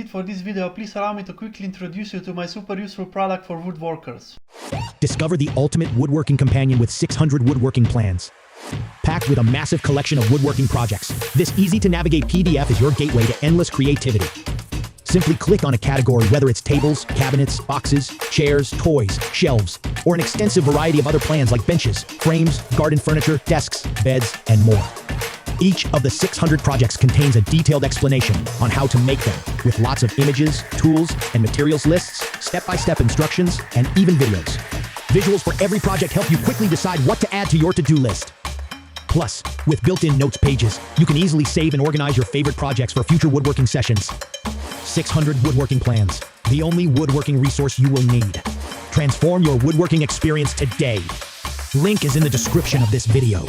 it for this video. Please allow me to quickly introduce you to my super useful product for woodworkers. Discover the ultimate woodworking companion with 600 woodworking plans. Packed with a massive collection of woodworking projects, this easy-to-navigate PDF is your gateway to endless creativity. Simply click on a category, whether it's tables, cabinets, boxes, chairs, toys, shelves, or an extensive variety of other plans like benches, frames, garden furniture, desks, beds, and more. Each of the 600 projects contains a detailed explanation on how to make them, with lots of images, tools, and materials lists, step-by-step instructions, and even videos. Visuals for every project help you quickly decide what to add to your to-do list. Plus, with built-in notes pages, you can easily save and organize your favorite projects for future woodworking sessions. 600 woodworking plans, the only woodworking resource you will need. Transform your woodworking experience today. Link is in the description of this video.